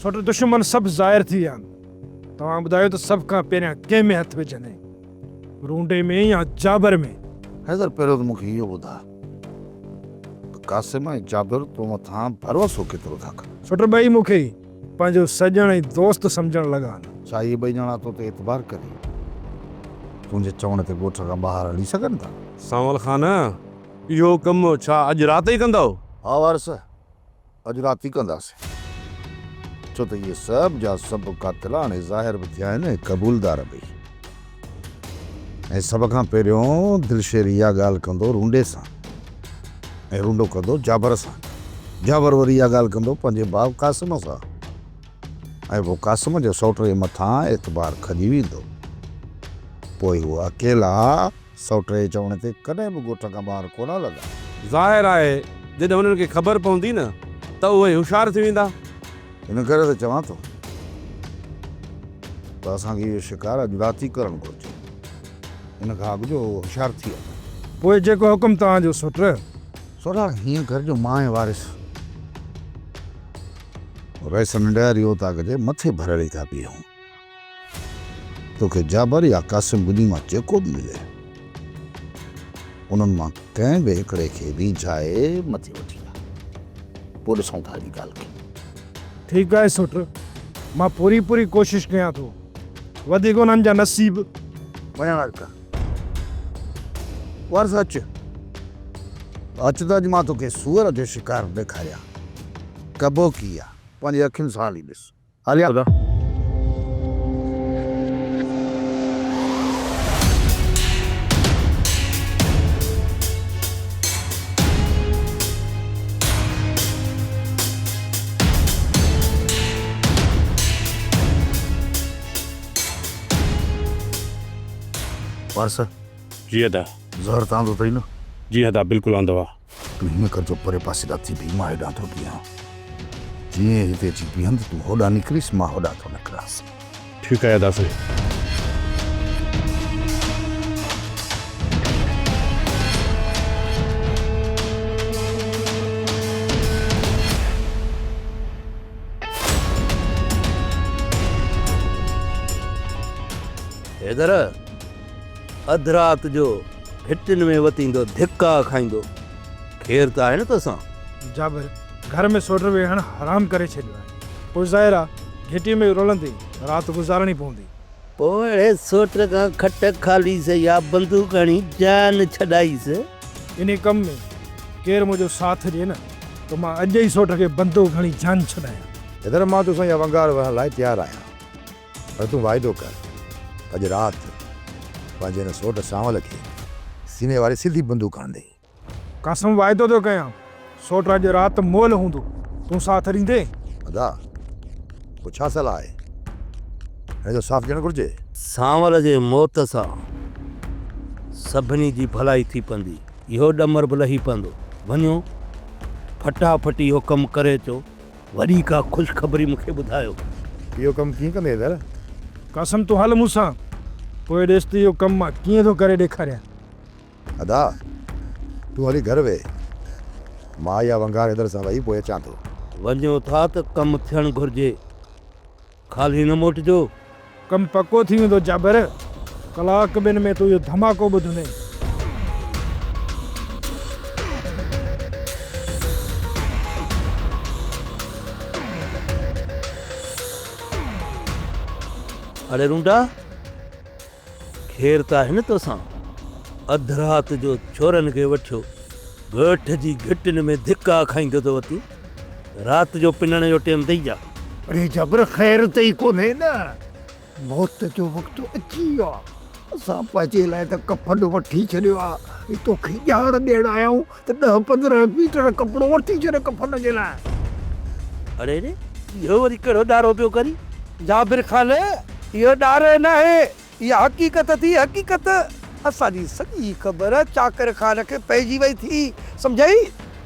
छोटे दुश्मन सब ज़ाहिर थी विया तव्हां ॿुधायो त सभ खां पहिरियां कंहिं में हथ विझंदे रूंडे में या जाबर में? हैदर पहिरियों त मूंखे इहो ॿुधा कासिम ऐं जाबिर तो मथां भरोसो केतिरो था कनि? छोटे ॿई मूंखे पंहिंजो सॼण ऐं दोस्त सम्झण लॻा आहिनि। छा इहे ॿई ॼणा तो ते एतबार करे तुंहिंजे चवण ते ॻोठ खां ॿाहिरि हली सघनि था? सांवल ख़ान इहो कमु छा अॼु राति ई कंदव? हा वारस अॼु राति ई कंदासीं छो त इहे सभु जा सभु कातिल हाणे ज़ाहिर बि थिया आहिनि क़बूलदार बि। ऐं सभ खां पहिरियों दिलशेर इहा ॻाल्हि कंदो रूंडे सां ऐं रूंडो कंदो जाबर सां। जाबर वरी इहा ॻाल्हि कंदो पंहिंजे भाउ कासिम सां ऐं पोइ कासिम जे सौट जे मथां एतबार खॼी वेंदो। पोइ उहो अकेला सौट जे चवण ते कॾहिं बि ॻोठ खां ॿाहिरि कोन लॻा। ज़ाहिर आहे जॾहिं उन्हनि खे ख़बर पवंदी न त उहे होशियार थी वेंदा। इन करे त चवां थो त असांखे इहो शिकार अॼु राति ई करणु घुरिजे। इन खां अॻु जो होशियार थी वियो। पोइ जेको हुकुम तव्हांजो सुट। सोरा हीअं कर जो मां ऐं वारिस वैसे नंढारी हो था कजे मथे भरड़ी था बीहूं। तोखे जाबर या कासिम ॿुधी मां जेको बि मिले उन्हनि मां कंहिं बि हिकिड़े खे रीझाए मथे वठी आ। पोइ ॾिसूं था जी ॻाल्हि खे। ठीकु आहे सुट मां पूरी कोशिशि कयां थो। वधीक उन्हनि जा नसीब वञा कर वारस अच त अॼु मां तोखे सूअर जो शिकार ॾेखारियां। कबो की आहे पंहिंजी अखियुनि सां हली ॾिस। हलिया वारस जी अदा। ज़हर तव्हां अथई न? जी अदा बिल्कुलु आंदो आहे। तूं हीअं कर जो परे पासे ॾाथी बीह मां हेॾां थो बीहां। जीअं हिते अची बीहंद तूं होॾां निकिरीस मां होॾां थो निकिरास। ठीकु आहे अदा साईं। हैदर अधु राति जो हिटिन में वतींदो धिका खाईंदो खेर त आहे न तोसां? जाबर घर में सोट वेहण हराम करे छॾियो आहे। पोइ ज़ाहिर आहे घिटी में रोलंदी राति गुज़ारणी पवंदी। पोइ अहिड़े सोट खां खट खालीसि या बंदूक हणी जान छॾाईसि। इन कम में केरु मुंहिंजो साथ ॾिए न त मां अॼु ई सोट खे बंदूक हणी जान छॾायां। इधर मां तोसां इहा वंगार वहण लाइ तयारु आहियां पर तूं वाइदो कर अॼु राति पंहिंजे हिन सोट सांवल खे सीने वारी सिधी बंदूक हणंदे। कासिम वाइदो थो कयां सोट अॼु राति मोल हूंदो तूं साथ ॾींदे? अदा पोइ छा सलाह आहे? हिन जो साफ़ ॾियणु घुरिजे। सांवल जे मौत सां सभिनी जी भलाई थी पवंदी इहो ॾमर बि लही पवंदो। वञो फटाफटी इहो कमु करे अचो। वॾी का ख़ुशख़बरी मूंखे ॿुधायो। इहो कमु कीअं कंदे इधर? कासिम तूं हल मूंसां पोइ ॾिस त इहो कमु मां कीअं थो करे ॾेखारियां। अदा तूं हली घर वे मां इहा वंगार इधर सां वही पोइ अचां थो। वञो था त कमु थियणु घुरिजे ख़ाली न मोटिजो। कमु पको थी वेंदो जाबर। कलाक ॿिनि में तूं इहो धमाको ॿुधंदे। अरे रूंडा खेर त आहे न तोसां? अधु राति जो छोरनि खे वठियो ॻोठ जी घिटिन में धिका खाईंदो तो वती। राति जो पिनण जो टाइम ॾेई जा। अरे जबर ख़ैर त ई कोन्हे न। मौत जो वक़्तु अची वियो आहे। असां पंहिंजे लाइ त कफन वठी छॾियो आहे। तोखे ॼाण ॾियण आया आहियूं त 10-15 मीटर कपिड़ो वठी छॾियो कफन जे लाइ। अरे रे इहो वरी कहिड़ो ॾारो पियो करी? जाबिर ख़ान इहो ॾारो न आहे इहा हक़ीक़त थी। हक़ीक़त असांजी सॼी ख़बर चाकर ख़ान खे पइजी वई थी सम्झाई।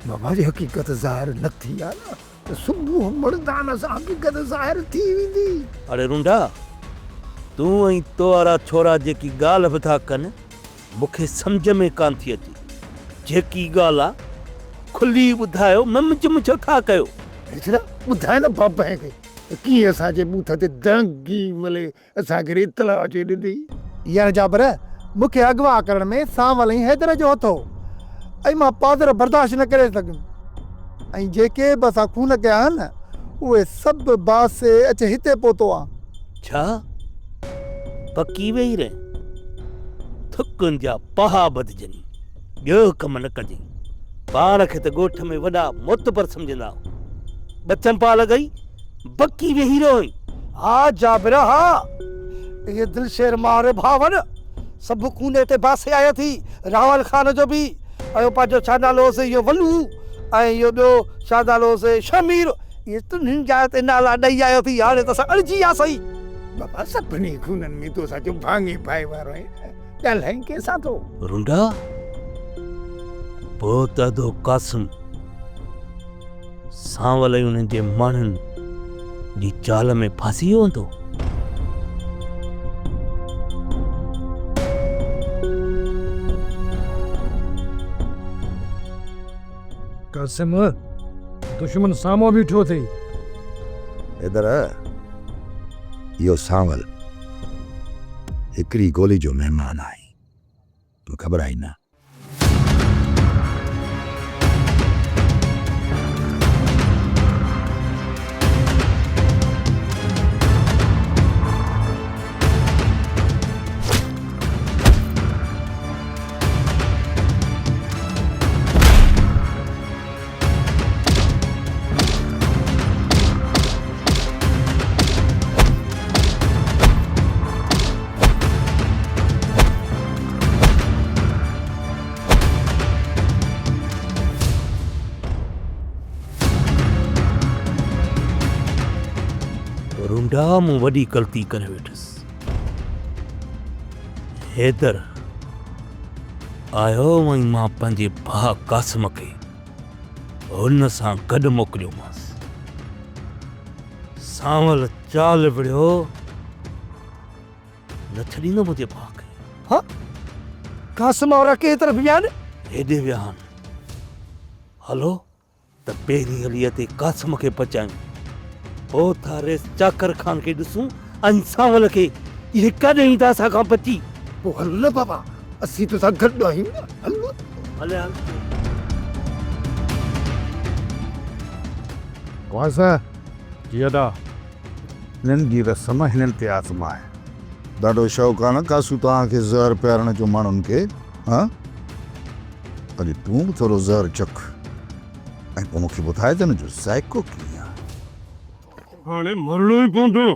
बाबा जी हक़ीक़त ज़ाहिर न थी आहे न त सुबुह मर्दान सां हक़ीक़त ज़ाहिर थी वेंदी। अरे रूंडा तूं ऐं तो वारा छोरा जेकी ॻाल्हि बि था कनि मूंखे सम्झ में कान थी अचे। जेकी ॻाल्हि आहे खुली ॿुधायो। मम चम छो था कयो? ॿुधाए न बाबा खे कीअं असांजे बूथ ते दंगी मले असांखे इतला अचे ॾिनी। यार जाबर मूंखे अगवा करण में सांवल ऐं हैदर जो हथो ऐं मां पादर बर्दाश्त न करे सघुमि ऐं जेके बि असां खून कया आहिनि न उहे सभु बासे अचे हिते पहुतो आहे। छा पकी वेही रहे थुकुनि जा पहा बदिजनी ॿियो कम न कजे। पाण खे त ॻोठ में वॾा मोतबर सम्झंदा बचन पा लॻई बकी वेही रहो। हाँ जाबिर हाँ ये दिल शेर मारे भावन सब खूने ते बासे आया थी रावल खान जो भी आयो पाजो छानालो से यो वलू ऐं यो ॿियो छानालो से शमीर ये तुन जा ते नाला ॾेई आयो थी हाणे त असां अड़जी आ सही। बाबा सभिनी खूननि में तो असांजो भाङे पाए वारो आहे ॻाल्हाई कंहिंसां थो। रुंडा पोतदो कासिम सांवल ऐं उन्हनि जे माण्हुनि जी चाल में फासी वियो हूंदो। कासिम दुश्मन साम्हूं बीठो अथई। इधर इहो सांवल हिकिड़ी गोली जो महिमान आहे तूं ख़बर आई न। रुंडा मूं वॾी ग़लती करे वेठुसि। हैदर आयो वई मां पंहिंजे भाउ कासिम खे हुन सां गॾु मोकिलियोमांसि। सांवल चाल विढ़ियो न छॾींदो मुंहिंजे भाउ खे। हाँ कासिम और के तरफ विया आहिनि? हेॾे विया आहिनि। हलो त पहिरीं हलीअ ते कासिम खे पचायूं पोइ थारेस चाकर खान खे ॾिसूं ऐं सांवल खे इहे कॾहिं ईंदा असां खां बची। पोइ हल न बाबा असीं तोसां गॾु आहियूं न हल। हले हल वासा जियदा हिननि जी रस्म हिननि ते आज़माए ॾाढो शौक़ु आहे न कासू तव्हांखे ज़हर पियारण जो माण्हुनि खे। हा अॼु तूं बि थोरो ज़हर चख ऐं पोइ मूंखे ॿुधाए त हिन जो ज़ाइको कीअं आहे। हाणे मरणो ई पवंदो।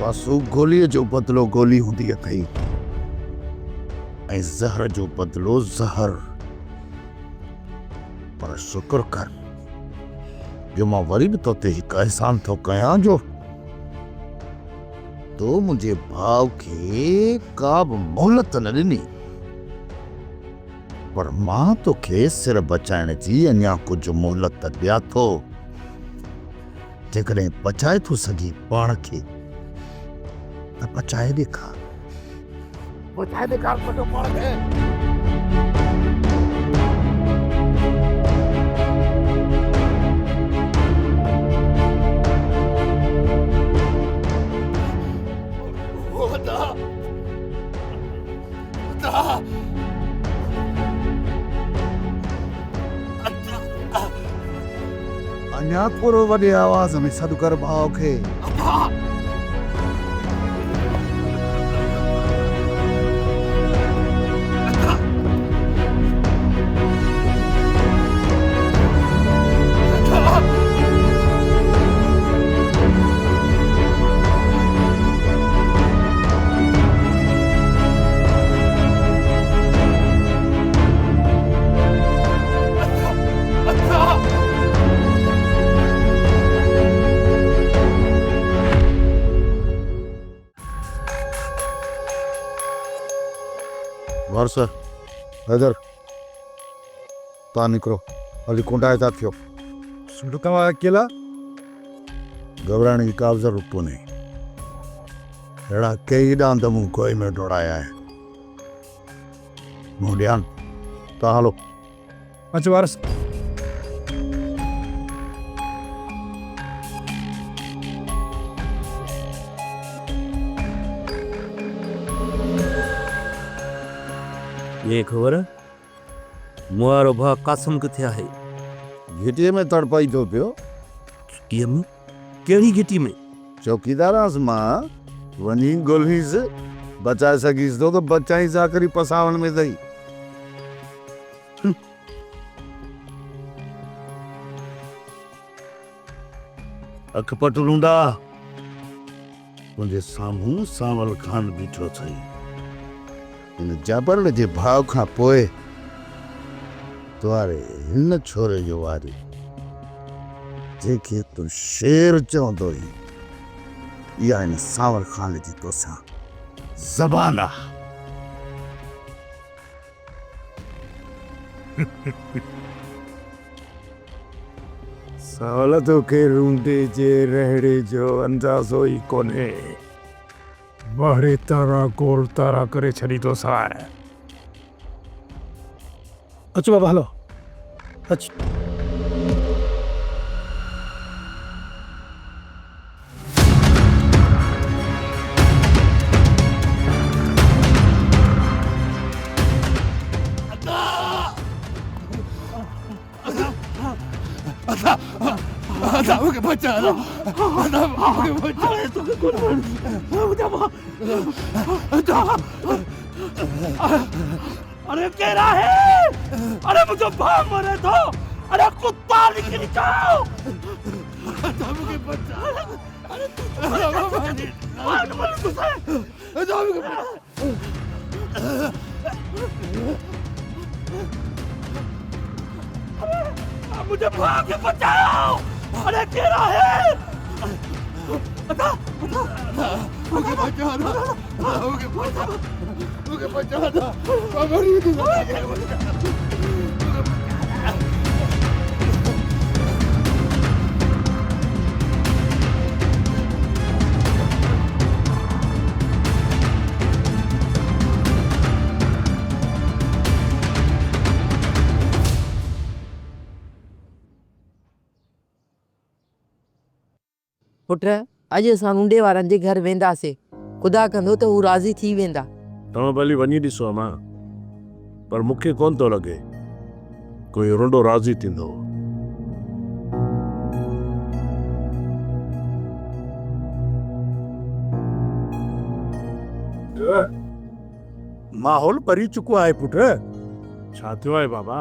कासू गोलीअ जो बदिलो गोली हूंदी अथई ऐं ज़हर जो बदिलो ज़हर। पर शुक्र कर जो मां वरी बि तोते हिकु अहसान थो कयां जो तो मुंहिंजे भाउ खे का बि मोहलत न ॾिनी पर मां तोखे सिर बचाइण जी अञा कुझु मोहलत ॾियां थो। जेकॾहिं बचाए थो सघी पाण खे त बचाए ॾेखार। ॿुधाए ॾेखार पंहिंजो पाण खे। अञा थोरो वॾे आवाज़ में सॾु कर भाउ खे। वारसा हैदर तव्हां निकिरो हली कुंडाए था थियो। सुडका अकेला घबराने की का जरूरत कोन्हे। अहिड़ा कई ॾांद मूं कोई में दौड़ाया है। मोडियान तव्हां हलो। अच वारस। ये ख़बर मुआरो भा कासम किथे आहे? घिटीअ में तड़पाई थो पियो। घिटीअ में? कहिड़ी घिटी में? चौकीदारांसि मां वञी ॻोल्हीसि, बचाए सघीसि थो त बचाईसि आख़िरी पसावण में अथई। अख पट लूंडा, तुंहिंजे साम्हूं सांवल खान बीठो अथई। हिन जाबर जे भाव खां पोइ तुआरे हिन छोरे जो वारी, जंहिंखे तूं शेर चवंदो हुई, इहा हिन सांवर खान जी तोसां ज़बान आहे। सावल तोखे रूंडे जे रहड़े जो अंदाज़ो ई कोन्हे। ॿाहिरे तारा गोल तारा करे छॾी थो साए। अचो बाबा हलो। अच। अरे केरा है? अरे मुझे भाग मरे तो। अरे कुत्ता निकल जाओ। मुझे बचा। अरे मुझे भाग के बचाओ। अरे केरा है? मुझे बचाना, मुझे बचाना, बाबा पुट अॼु असां रूंडे वारनि जे घर वेंदासीं। ख़ुदा कंदो त हू राज़ी थी वेंदा। तव्हां भली वञी ॾिसो अमां, पर मूंखे कोन थो लॻे कोई रुंडो राज़ी थींदो। माहौल परी चुको आहे पुट। छा थियो आहे बाबा?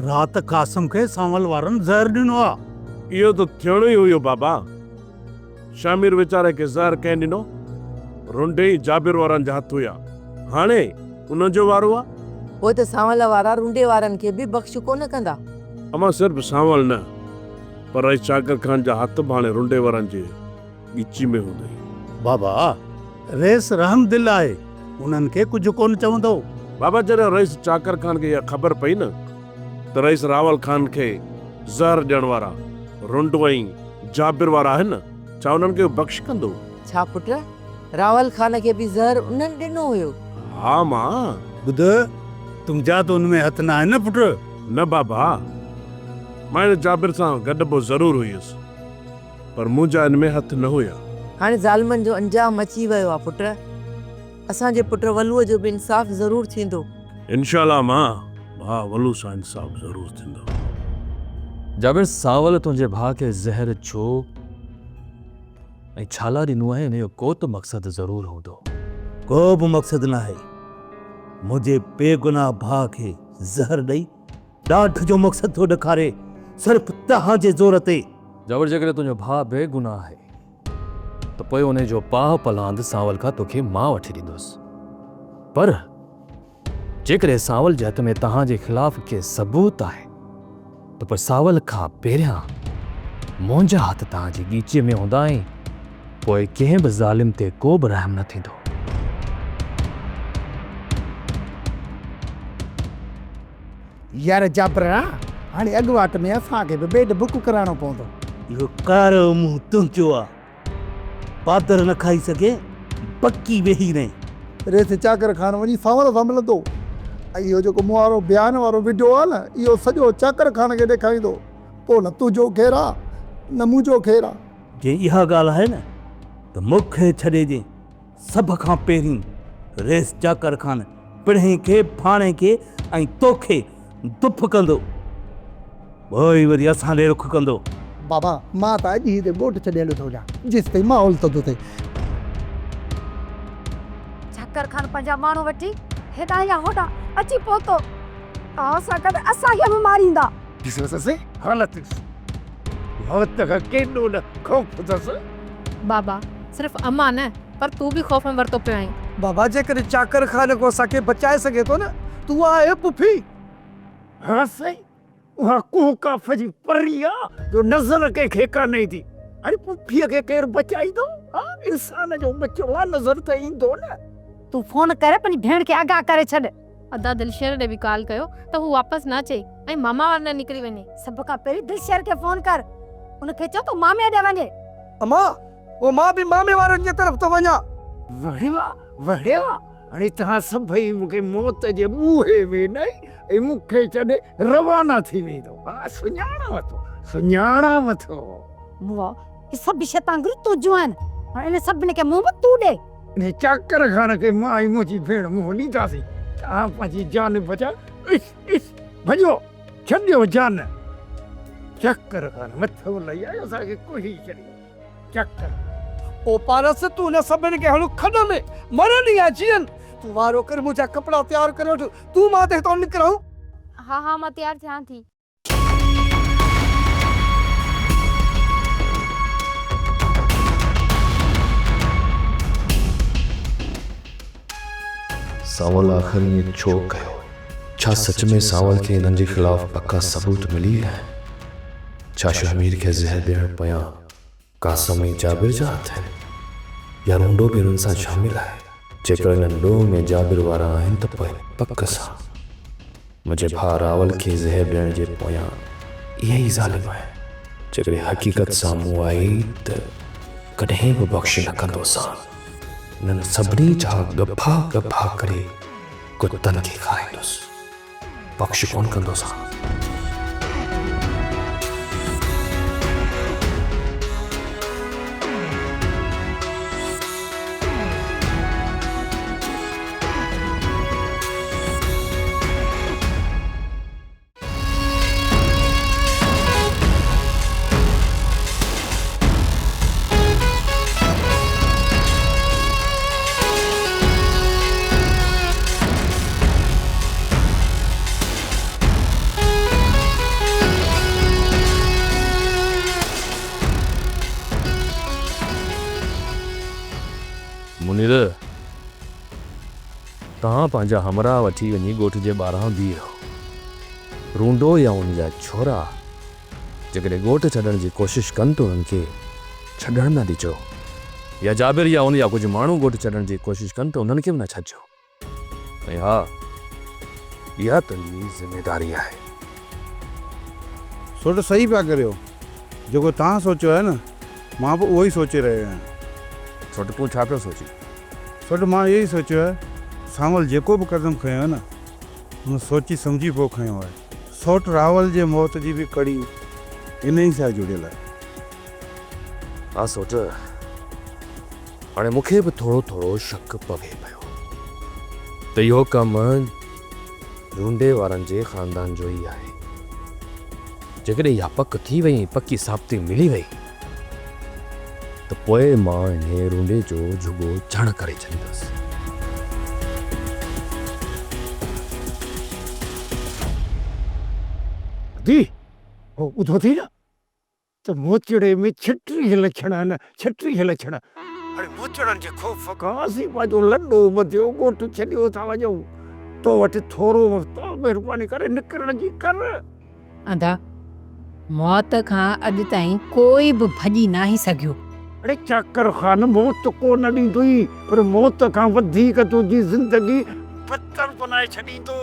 रात कासम खे सांवल वारनि ज़हर ॾिनो आहे। इहो त थियणो ई हुयो बाबा। शामिर वीचारे खे ज़हर कंहिं ॾिनो? रुंडे ई जाबिर वारनि जा हथ हुया। हाणे उन जो वारो आहे। पोइ त सांवल वारा रूंडे वारनि खे बि बख़्श कोन कंदा। अमां सिर्फ़ सांवल न, पर रईस चाकर खान जा हथ बि हाणे रुंडे वारनि जे ॻिची में हूंदई। बाबा रेस रहम दिल आहे, उन्हनि खे कुझु कोन चवंदो। बाबा जॾहिं रईस चाकर खान खे इहा ख़बर पई न त रईस रावल खान खे ज़हर ॾियण वारा रुंडो ऐं जाबिर वारा आहिनि, छा उन्हनि खे बख़्श कंदो? छा पुट रावल खान खे बि ज़हर उन्हनि ॾिनो हुयो? हा मां। ॿुध, तुंहिंजा त उनमें हथ न आहे न पुट। न बाबा, मां हिन जाबिर सां गॾिबो ज़रूरु हुयुसि, पर मुंहिंजा हिन में हथ न हुया। हाणे ज़ालिमनि जो अंजाम अची वियो आहे पुट। असांजे पुट वलूअ जो बि इंसाफ़ ज़रूरु थींदो। इंशाअल्लाह मां, भाउ वलू सां इंसाफ़ ज़रूरु थींदो। जाबिर, सांवल तुंहिंजे भाउ खे ज़हर छो ऐं छाला ॾिनो आहे? हिन जो को त मक़सदु ज़रूरु हूंदो। को बि मक़सदु न आहे। मुंहिंजे बेगुनाह भाउ खे ज़हर ॾेई ॾाढ जो मक़सदु थो ॾेखारे, सिर्फ़ु तव्हांजे ज़ोर ते। जाबिर, जेकॾहिं तुंहिंजो भाउ बेगुनाह आहे त पोइ उन जो पाह पलांद सांवल खां तोखे मां वठी ॾींदुसि। पर जेकॾहिं सांवल जे हथ में तव्हांजे ख़िलाफ़ के सबूत आहे त पोइ सांवल खां पहिरियां मुंहिंजा हथ तव्हांजी ॻीचीअ में हूंदा ऐं पोइ कंहिं बि ज़ालिम ते को बि रहम न थींदो। यार जाबरा, हाणे अॻुवाट में असांखे बि बेड बुक कराइणो पवंदो। इहो कारो मुंहुं तुंहिंजो आहे, पादर न खाई सघे पकी वेही रहे। रेस चाकर खान वञी सावल सां मिलंदो ऐं इहो जेको मूं वारो बयान वारो वीडियो आहे न, इहो सॼो चाकर खान खे ॾेखारींदो। पोइ न तुंहिंजो ख़ैरु आहे न मुंहिंजो ख़ैरु आहे। जे इहा ॻाल्हि आहे न त मूंखे छॾे ॾे, सभ खां पहिरीं रेस चाकर खान पिणे खे फाणे खे ऐं तोखे दुफ कंदो, पोइ वरी असां ॾे रुख कंदो। बाबा मां त अॼु ई ॻोठ छॾे थो वञा जेसि ताईं माहौल थो थिए। चाकर खान पंहिंजा माण्हू वठी हेॾां या होॾां अची पहुतो, असां गॾु असांखे बि मारींदा। हालत मौत का केॾो न ख़ौफ़ अथसि। बाबा सिर्फ़ अम्मा न पर तू भी खौफ में वरतो पियो आहीं। बाबा जेकॾहिं चाकर खान को असांखे बचाए सघे थो न, तूं आहे पुफी। हाँ सही, वहाँ कोका फजी परी आहे जो नज़र कंहिंखे कान्हे थी। अरे पुफीअ खे केरु बचाईंदो? हाँ, इंसान जो बच्चो आहे, नज़र त ईंदो न। तू फोन करे पंहिंजी भेण खे आगाह करे छॾ। अदा दिलशेर ॾे बि कॉल कयो त हू वापसि न अचे ऐं मामा वार न निकिरी वञे। सभ खां पहिरीं दिलशेर खे फोन कर, उनखे चओ त मामे ॾे वञे। अम्मा वो मां बि मामे वारनि जे तरफ़ थो वञा। वड़ेवा हाणे तव्हां सभई मूंखे मौत जे मुंहे में न ऐं मूंखे छॾे रवाना थी वेंदो। हा सुञाणां थो। मुआ ये सभु शैतान तुंहिंजूं आहिनि, हाणे इन सभिनी खे मुंहुं बि तूं ॾे। इन चाकर खान खे मां ऐं मुंहिंजी भेण मुंहुं ॾींदासीं। तव्हां पंहिंजी जान बचा। भॼो, छॾियो जान। चक्कर खान मथो लही आयो, असांखे कोई छॾी चक्कर। ओ पारस तूं न सभिनी खे हणु खॾ में मरनि या जीअनि। तूं वारो कर, मुंहिंजा कपिड़ा तयारु करे वठि, तूं मां ते हितां निकिरूं। हाँ हाँ मां तयारु थियां थी। सावल आखिर ये छो कयो? छा सच में सावल के इन्हनि जे खिलाफ पक्का सबूत मिली विया आहिनि? छा शहमीर के ज़हर ॾियण पोयां कासम ऐं जाबिर जा हथ आहिनि, या रूंडो बि हुननि सां शामिल आहे? जेकर हिननि ॾोह में जाबिर वारा आहिनि त पोइ पक सां मुंहिंजे भाउ रावल खे ज़हर ॾियण जे पोयां इहे ई ज़ालिम आहे। जेकॾहिं हक़ीक़त साम्हूं आई त कॾहिं बि बख़्श न कंदोसां। इन्हनि सभिनी जा गफ़ा गफ़ा करे कुतनि खे खाराईंदुसि, बख़्श कोन कंदोसां। मुनीर, तव्हां पंहिंजा हमरा वठी वञी ॻोठ जे ॿाहिरां बीह रहो। रूंडो या उनजा छोरा जेकॾहिं ॻोठ छॾण जी कोशिशि कनि त उन्हनि खे छॾण न ॾिजो, या जाबिर या उन या कुझु माण्हू ॻोठ छॾण जी कोशिशि कनि त उन्हनि खे बि न छॾिजो। ऐं हा, इहा तुंहिंजी ज़िमेदारी आहे। सो त सही पिया करियो, जेको तव्हां सोचियो आहे न, मां बि उहो ई सोचे रहियो आहियां। छो त तूं छा पियो सोची? छो त मां इहो ई सोचियो आहे, सावल जेको बि क़दम खयो आहे न, हुन सोची सम्झी पोइ खयो आहे। सौट रावल जे मौत जी बि कड़ी इन ई सां जुड़ियल आहे। हा सोच, हाणे मूंखे बि थोरो थोरो शक पवे पियो त इहो कमु रूंडे वारनि जे ख़ानदान जो ई आहे। जेकॾहिं इहा पक थी वई, पकी साबिती मिली वई, त पोइ मां इन्हे रूंडे जो झुगो झण करे छॾींदुसि। दी हो ॿुधो थी न त मोचड़े में 36 लक्षण आहिनि, 36 लक्षण। हाणे मोचड़नि जे ख़ौफ़ खां असीं पंहिंजो लॾो ॿधियो, ॻोठ छॾियो था वञूं। तो वटि थोरो वक़्तु महिरबानी करे निकिरण जी कर। अदा मौत खां अॼु ताईं कोई बि भॼी नाही सघियो। अरे चाकर खान मौत कोन ॾींदुई, पर मौत खां वधीक तुंहिंजी ज़िंदगी बदतर बनाए छॾींदो।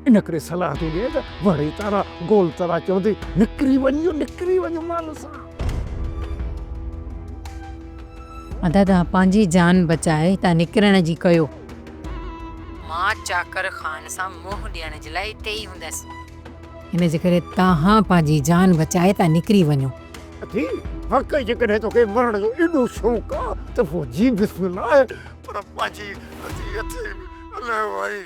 इन करे सलाह थो ॾिए त वड़ी तारा गोल तारा चवंदी निकिरी वञो माल सां। दादा पंहिंजी जान बचाए तव्हां निकिरण जी कयो। मां चाकर खान सां मोह ॾियण जे लाइ हिते ई हूंदसि, हिन जे करे तव्हां पंहिंजी जान बचाए तव्हां निकिरी वञो। थी हक़ जेकॾहिं तोखे मरण जो एॾो शौक़ु आहे त पोइ जी बिस्मिल्लाह आहे, पर पंहिंजी अलाए भाई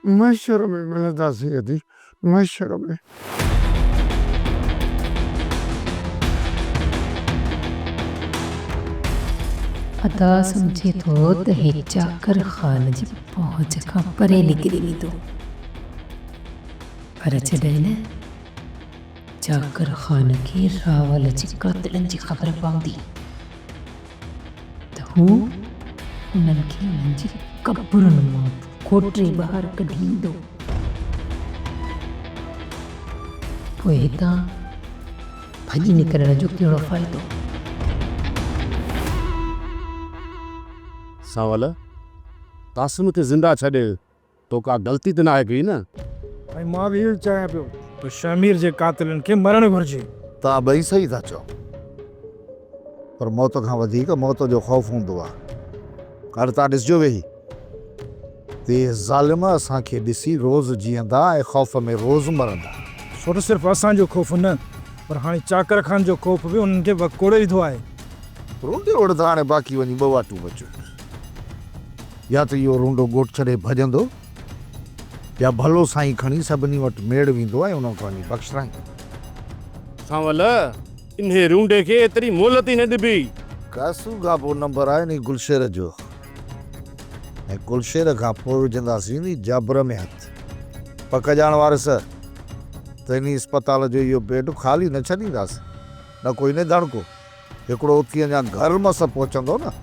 महशर में मिलंदासीं अदी, महशर में। अदा सम्झे थो त हे चाकर खान जी पहुच खां परे निकिरी वेंदो, पर जॾहिं न चाकर खान खे रावल जे कातिलनि जी ख़बर पवंदी त हू उन्हनि खे उन्हनि जी कब्रुनि मां कोटरी ॿाहिरि कढी ईंदो। पोइ हितां भॼी निकिरण जो कहिड़ो फ़ाइदो। सावल तासिम खे ज़िंदा छॾे तो का ग़लती त न आहे कई न? भाई मां बि इहो चाहियां पियो त शमीर जे कातिलनि खे मरणु घुरिजे। तव्हां ॿई सही था चओ, पर मौत खां वधीक मौत जो ख़ौफ़ हूंदो आहे। हाणे तव्हां ॾिसजो वेही, ते ज़ालिम असांखे ॾिसी रोज़ जीअंदा ऐं ख़ौफ़ में रोज़ मरंदा। छो त सिर्फ़ु असांजो ख़ौफ़ न, पर हाणे चाकर खान जो ख़ौफ़ बि उन्हनि खे वकोड़े विधो आहे। रूंडे ओड़ त हाणे बाक़ी वञी ॿ वाटूं बचियूं, या त इहो रूंडो ॻोठ छॾे भॼंदो, या भलो साईं खणी सभिनी वटि मेड़ वेंदो ऐं उन खां वञी बख़्शराई। सावल इन रूंडे खे एतिरी मोहलत ई न ॾिबी। कासू खां पोइ नंबर आहे नी गुलशेर जो, ऐं गुलशेर खां पोइ विझंदासीं नी जाबर में हथु। पक ॼाण वारस त इन अस्पताल जो इहो बेड ख़ाली न छॾींदासीं, न कोई न दड़को। हिकिड़ो उथी अञा घर मस पहुचंदो न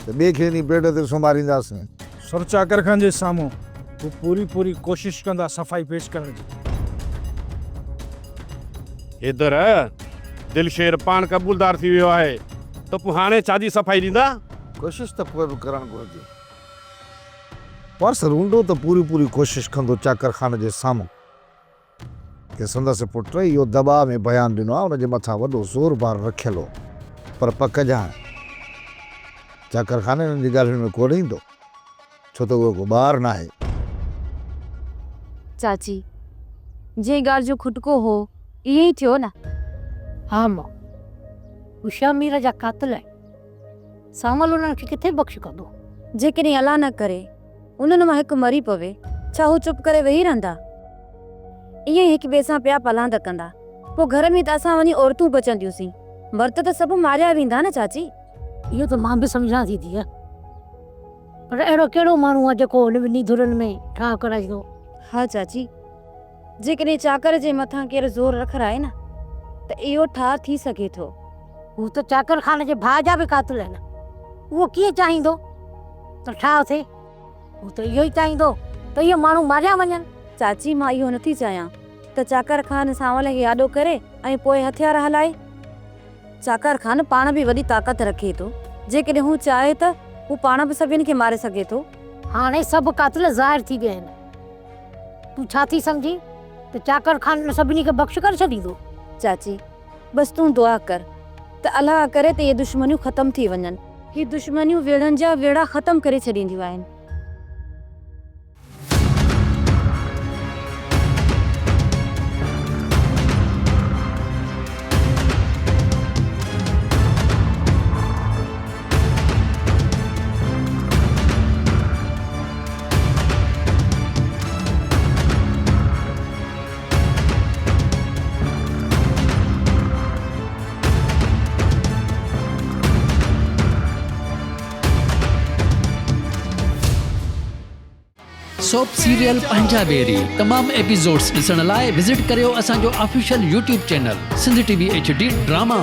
त ॿिए खे इन बेड ते सुम्हारींदासीं। सर चाकर खान जे साम्हूं वो पूरी कोशिश कंदा सफ़ाई पेश करण जी। इधर दिलशेर पान कबूलदार थी वियो आहे त पोइ हाणे छाजी सफ़ाई ॾींदा? कोशिश त पोइ बि करणु घुरिजे, पर रूंडो त पूरी कोशिश कंदो चाकर खान जे साम्हूं कि संदसि पुट इहो दॿा में बयानु ॾिनो आहे, हुनजे मथां वॾो ज़ोर बार रखियलु हो। पर पक ॼाण चाकर खान हिननि जी ॻाल्हियुनि में कोन ईंदो, छो त उहो को ॿार न आहे। चाची जे ॻाल्हि जो खुटको हो इहे ई थियो न। हा मां हू शमीर जा कातिल आहे, सावल उन्हनि खे किथे बख़्श कंदो। जेकॾहिं अलाह न करे उन्हनि मां हिकु मरी पवे, छा हू चुप करे वेही रहंदा? ईअं हिक ॿिए सां पिया पलांद कंदा, पोइ घर में त असां वञी औरतूं बचंदियूंसीं, मर्द त सभु मारिया वेंदा न चाची। इहो त मां बि सम्झां थी धीअ, पर अहिड़ो कहिड़ो माण्हू आहे जेको हुन ॿिन्ही धुरनि में ठाह कराईंदो? हा चाची, जेकॾहिं चाकर जे मथां केरु ज़ोर रखराए न त इहो ठाह थी सघे थो। हू त चाकर खान जे भाउ जा बि कातिल आहिनि, उहो कीअं चाहींदो त ठाह थिए? हू त इहो ई चाहींदो त इहो माण्हू मारिया वञनि। चाची मां इहो नथी चाहियां त चाकर खान सावल खे आॾो करे ऐं पोइ हथियार हलाए। चाकर खान पाण बि वॾी ताक़त रखे थो, जेकॾहिं हू चाहे त हू पाण बि सभिनि खे मारे सघे थो। हाणे सभु कातिल ज़ाहिर थी विया आहिनि, तूं छा थी सम्झी त चाकर खान सभिनी खे बख़्श करे छॾींदो? चाची बस तूं दुआ कर त अलाह करे त इहे दुश्मनियूं ख़तम थी वञनि। ही दुश्मनियूं वेड़नि जा वेड़ा ख़तम करे छॾींदियूं आहिनि। सोप सीरियल पंजाबेरी तमाम एपिसोड्स ॾिसण लाइ विज़िट करियो असांजो official YouTube channel Sindh TV HD drama.